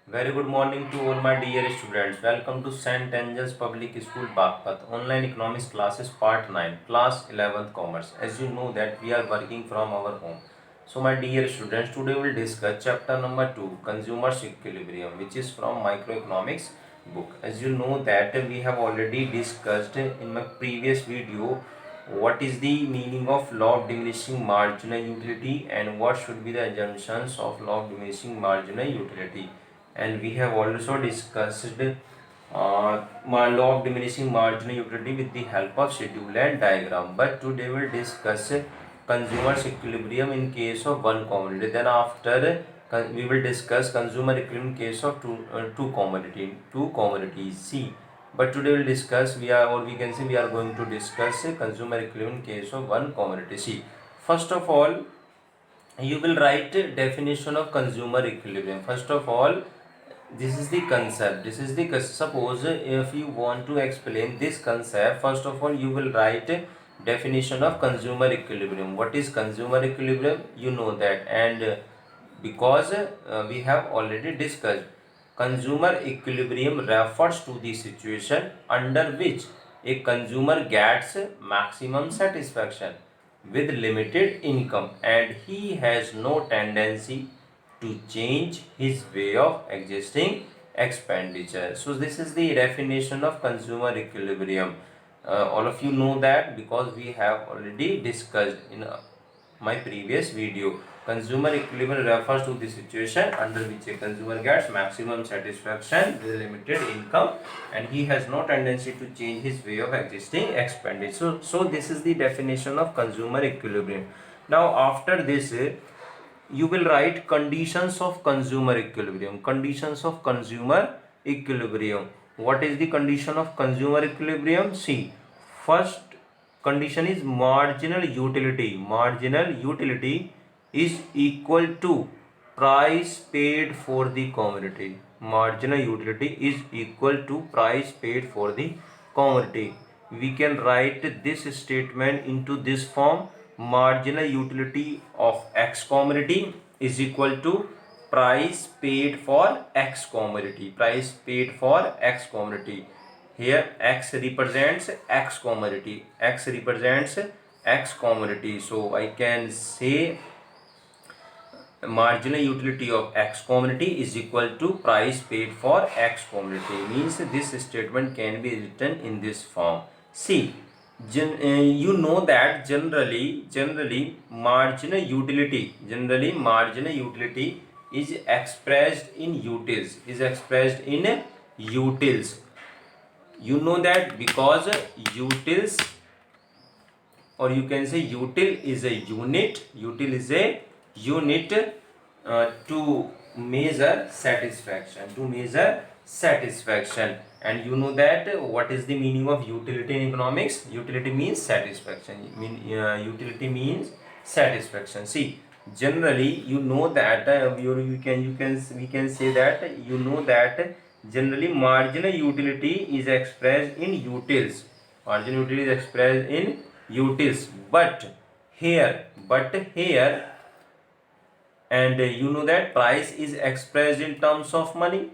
Very good morning to all my dear students. Welcome to St. Angels Public School, Bagpat. Online Economics Classes Part 9, Class 11th Commerce. As you know that we are working from our home. So my dear students, today we will discuss chapter number 2, Consumers Equilibrium, which is from Microeconomics book. As you know that we have already discussed in my previous video what is the meaning of law of diminishing marginal utility and what should be the assumptions of law of diminishing marginal utility, and we have also discussed my law of diminishing marginal utility with the help of schedule and diagram. But today we'll discuss consumer's equilibrium in case of one commodity. Then after we will discuss consumer equilibrium in case of two commodities. See, but today we'll discuss we can say we are going to discuss consumer equilibrium in case of one commodity. See, first of all, you will write definition of consumer equilibrium. First of all, this is the concept. Suppose if you want to explain this concept, first of all you will write definition of consumer equilibrium. What is consumer equilibrium? You know that, and because we have already discussed, consumer equilibrium refers to the situation under which a consumer gets maximum satisfaction with limited income and he has no tendency to change his way of existing expenditure. So this is the definition of consumer equilibrium. All of you know that because we have already discussed in my previous video. Consumer equilibrium refers to the situation under which a consumer gets maximum satisfaction with limited income and he has no tendency to change his way of existing expenditure. So this is the definition of consumer equilibrium. Now after this, you will write conditions of consumer equilibrium. Conditions of consumer equilibrium. What is the condition of consumer equilibrium? See, first condition is marginal utility. Marginal utility is equal to price paid for the commodity. Marginal utility is equal to price paid for the commodity. We can write this statement into this form: marginal utility of X commodity is equal to price paid for X commodity. Price paid for X commodity. Here X represents X commodity. X represents X commodity. So I can say marginal utility of X commodity is equal to price paid for X commodity. Means this statement can be written in this form. See, you know that generally marginal utility is expressed in utils. You know that because utils, or you can say util is a unit to measure satisfaction. And you know that what is the meaning of utility in economics? Utility means satisfaction. Utility means satisfaction. See, generally you know that we can say that you know that generally marginal utility is expressed in utils. Marginal utility is expressed in utils, but here and you know that price is expressed in terms of money.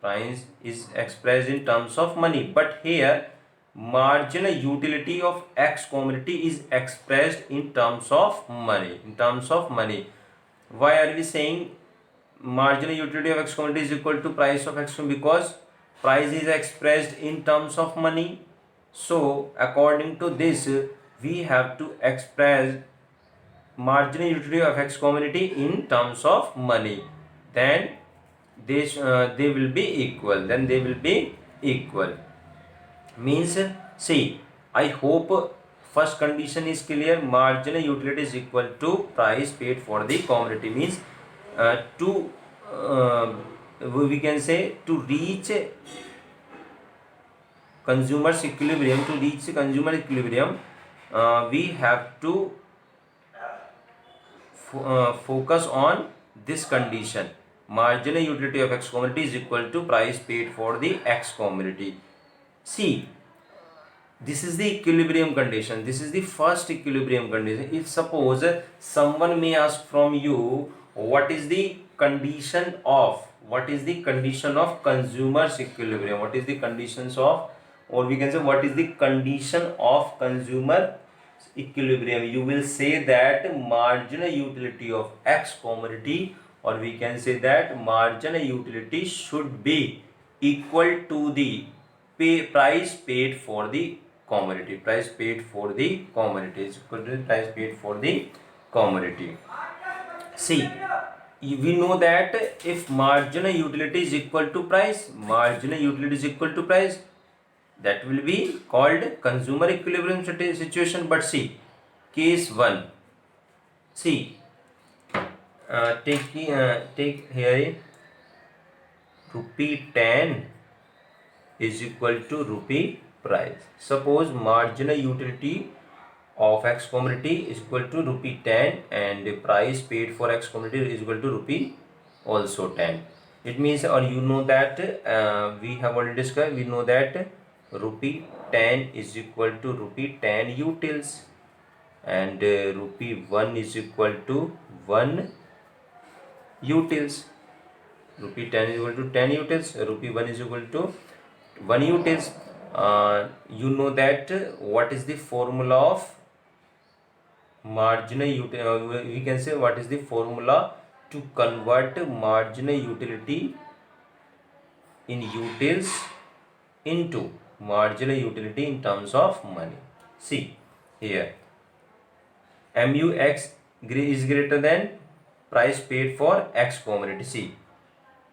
Price is expressed in terms of money, but here marginal utility of X commodity is expressed in terms of money. Why are we saying marginal utility of X commodity is equal to price of X commodity? Because price is expressed in terms of money. So according to this, we have to express marginal utility of X commodity in terms of money. Then they will be equal. Means, see, I hope first condition is clear. Marginal utility is equal to price paid for the commodity. Means to we can say to reach consumer equilibrium, we have to focus on this condition: marginal utility of X commodity is equal to price paid for the X commodity. See, this is the equilibrium condition. This is the first equilibrium condition. If suppose someone may ask from you, what is the condition of what is the condition of consumers equilibrium, what is the conditions of, or we can say what is the condition of consumer equilibrium. You will say that marginal utility of X commodity, or we can say that marginal utility should be equal to the price paid for the commodity. Price paid for the commodity is equal to the price paid for the commodity. See, we know that if marginal utility is equal to price, marginal utility is equal to price, that will be called consumer equilibrium situation. But see, case 1, see, take here rupee 10 is equal to rupee price. Suppose marginal utility of X commodity is equal to rupee 10 and the price paid for X commodity is equal to rupee also 10. It means, or you know that we have already discussed, we know that rupee 10 is equal to rupee 10 utils, and rupee 1 is equal to 1 utils. Rupee 10 is equal to 10 utils, rupee 1 is equal to 1 utils. You know that what is the formula of marginal utility, we can say what is the formula to convert marginal utility in utils into marginal utility in terms of money. See here, MUX is greater than price paid for X commodity. See,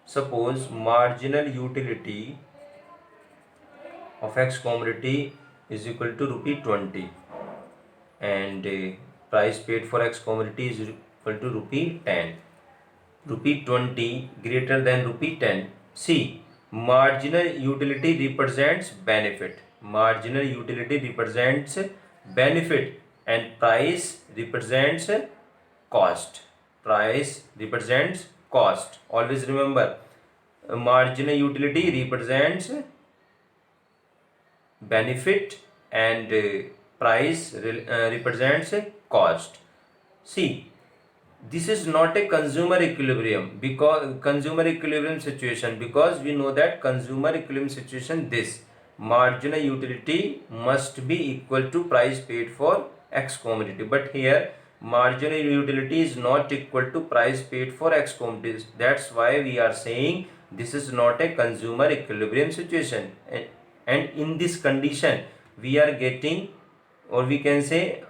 suppose marginal utility of X commodity is equal to rupee 20 and price paid for X commodity is equal to rupee 10. Rupee 20 greater than rupee 10. See, marginal utility represents benefit. Marginal utility represents benefit and price represents cost. Price represents cost. Always remember, marginal utility represents benefit and price represents cost. See, this is not a consumer equilibrium because consumer equilibrium situation, because we know that consumer equilibrium situation, this marginal utility must be equal to price paid for X commodity, but here marginal utility is not equal to price paid for X commodities. That's why we are saying this is not a consumer equilibrium situation, and in this condition we are getting, or we can say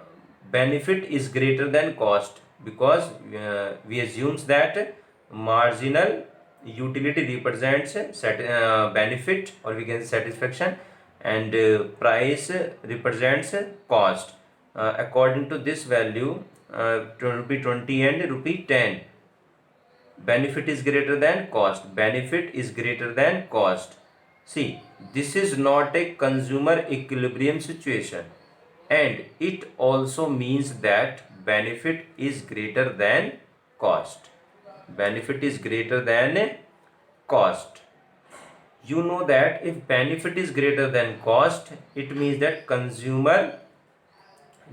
benefit is greater than cost, because we assumes that marginal utility represents benefit, or we can say satisfaction, and price represents cost. According to this value, rupee 20 and rupee 10, benefit is greater than cost, benefit is greater than cost. See, this is not a consumer equilibrium situation, and it also means that benefit is greater than cost. Benefit is greater than cost. You know that if benefit is greater than cost, it means that consumer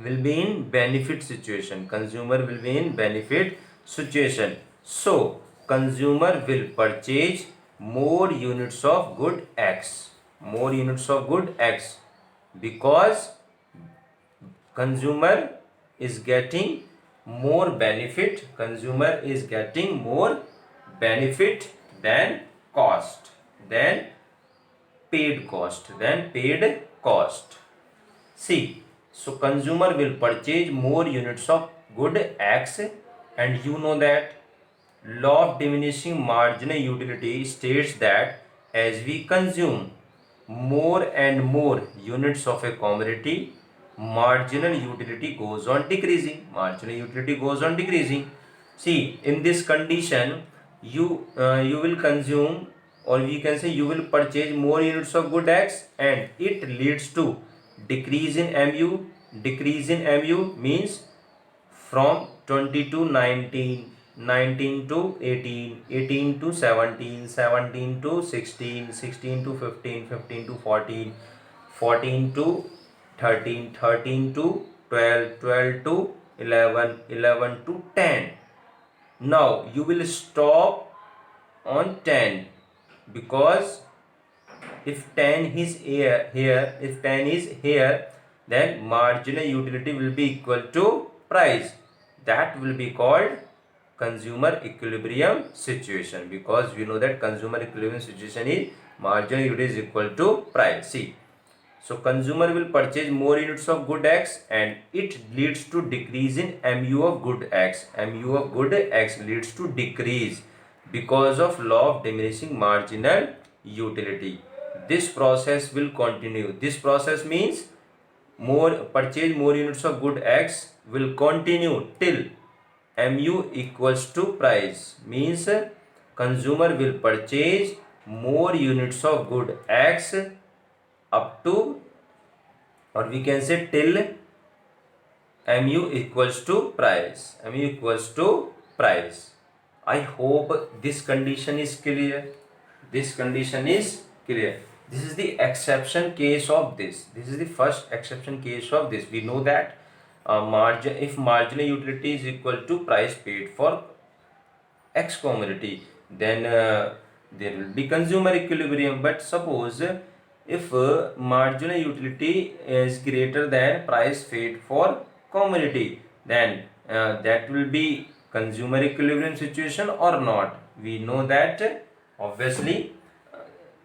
will be in benefit situation. Consumer will be in benefit situation. So, consumer will purchase more units of good X. More units of good X, because consumer is getting more benefit. Consumer is getting more benefit than cost, than paid cost. See, so consumer will purchase more units of good X, and you know that law of diminishing marginal utility states that as we consume more and more units of a commodity, marginal utility goes on decreasing. Marginal utility goes on decreasing. See, in this condition, you will consume, or we can say you will purchase more units of good X, and it leads to decrease in MU. Decrease in MU means from 20 to 19, 19 to 18, 18 to 17, 17 to 16, 16 to 15, 15 to 14, 14 to 13, 13 to 12, 12 to 11, 11 to 10. Now you will stop on 10, because if 10 is here, then marginal utility will be equal to price. That will be called consumer equilibrium situation, because we know that consumer equilibrium situation is marginal utility is equal to price. See, so consumer will purchase more units of good X, and it leads to decrease in MU of good X. MU of good X leads to decrease because of law of diminishing marginal utility. This process will continue. This process means purchase more units of good X will continue till MU equals to price. Means consumer will purchase more units of good X up to, or we can say till MU equals to price. MU equals to price. I hope this condition is clear. This condition is clear. This is the exception case of this. This is the first exception case of this. We know that if marginal utility is equal to price paid for X commodity, then there will be consumer equilibrium. But suppose if marginal utility is greater than price paid for commodity, then that will be consumer equilibrium situation or not. We know that obviously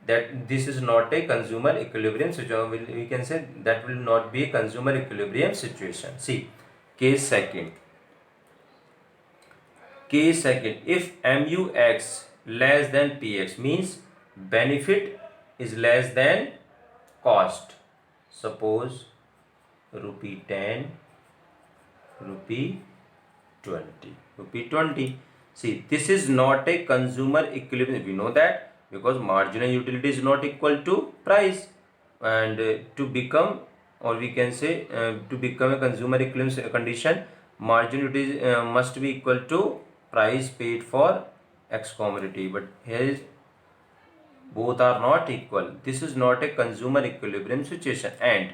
that this is not a consumer equilibrium situation. We can say that will not be a consumer equilibrium situation. See, case second. Case second, if MUX less than PX, means benefit is less than cost. Suppose rupee 10, rupee 20, rupee 20. See, this is not a consumer equilibrium. We know that because marginal utility is not equal to price, and to become, or we can say to become a consumer equilibrium condition, marginal utility must be equal to price paid for X commodity. But here is both are not equal. This is not a consumer equilibrium situation, and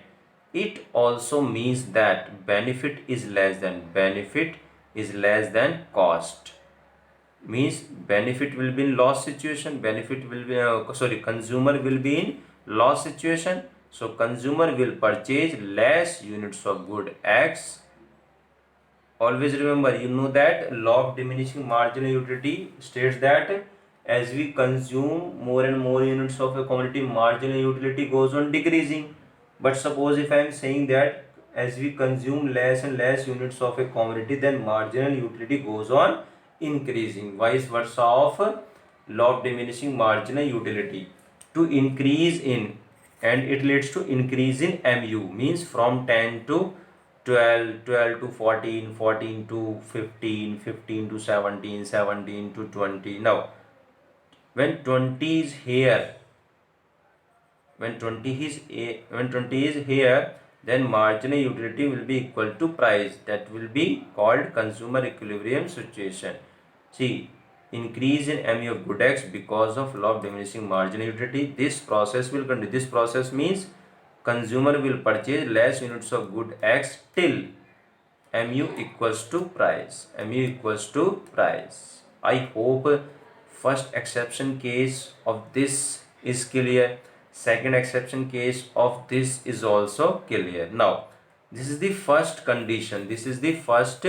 it also means that benefit is less than cost. Means benefit will be in loss situation, consumer will be in loss situation. So consumer will purchase less units of good X. Always remember, you know that law of diminishing marginal utility states that as we consume more and more units of a commodity, marginal utility goes on decreasing. But suppose if I am saying that as we consume less and less units of a commodity, then marginal utility goes on increasing. Vice versa of law of diminishing marginal utility. To increase in, and it leads to increase in MU, means from 10 to 12, 12 to 14, 14 to 15, 15 to 17, 17 to 20. Now, when 20 is here, when 20 is here, then marginal utility will be equal to price. That will be called consumer equilibrium situation. See, increase in MU of good X because of law of diminishing marginal utility. This process will continue. This process means consumer will purchase less units of good X till MU equals to price. MU equals to price. I hope first exception case of this is clear. Second exception case of this is also clear. Now, this is the first condition. This is the first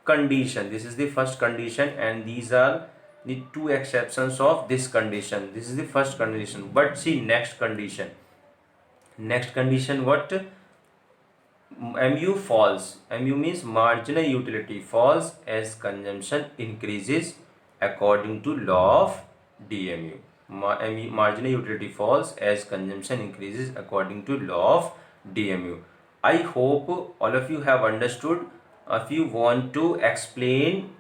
condition. This is the first condition, and these are the two exceptions of this condition. This is the first condition. But see, next condition. Next condition, what? MU falls. MU means marginal utility falls as consumption increases according to law of DMU. Marginal utility falls as consumption increases according to law of DMU. I hope all of you have understood. If you want to explain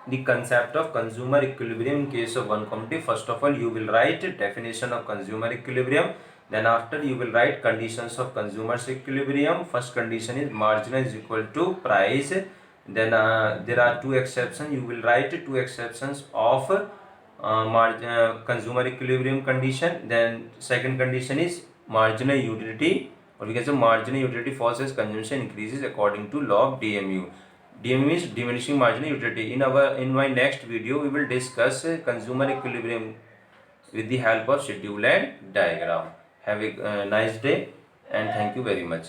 the concept of consumer equilibrium in case of one commodity, first of all you will write definition of consumer equilibrium. Then after you will write conditions of consumer equilibrium. First condition is marginal is equal to price. Then there are two exceptions. You will write two exceptions of consumer equilibrium condition. Then second condition is marginal utility, or we can say marginal utility falls as consumption increases according to law of DMU. DM means diminishing marginal utility. In my next video, we will discuss consumer equilibrium with the help of schedule and diagram. Have a nice day and thank you very much.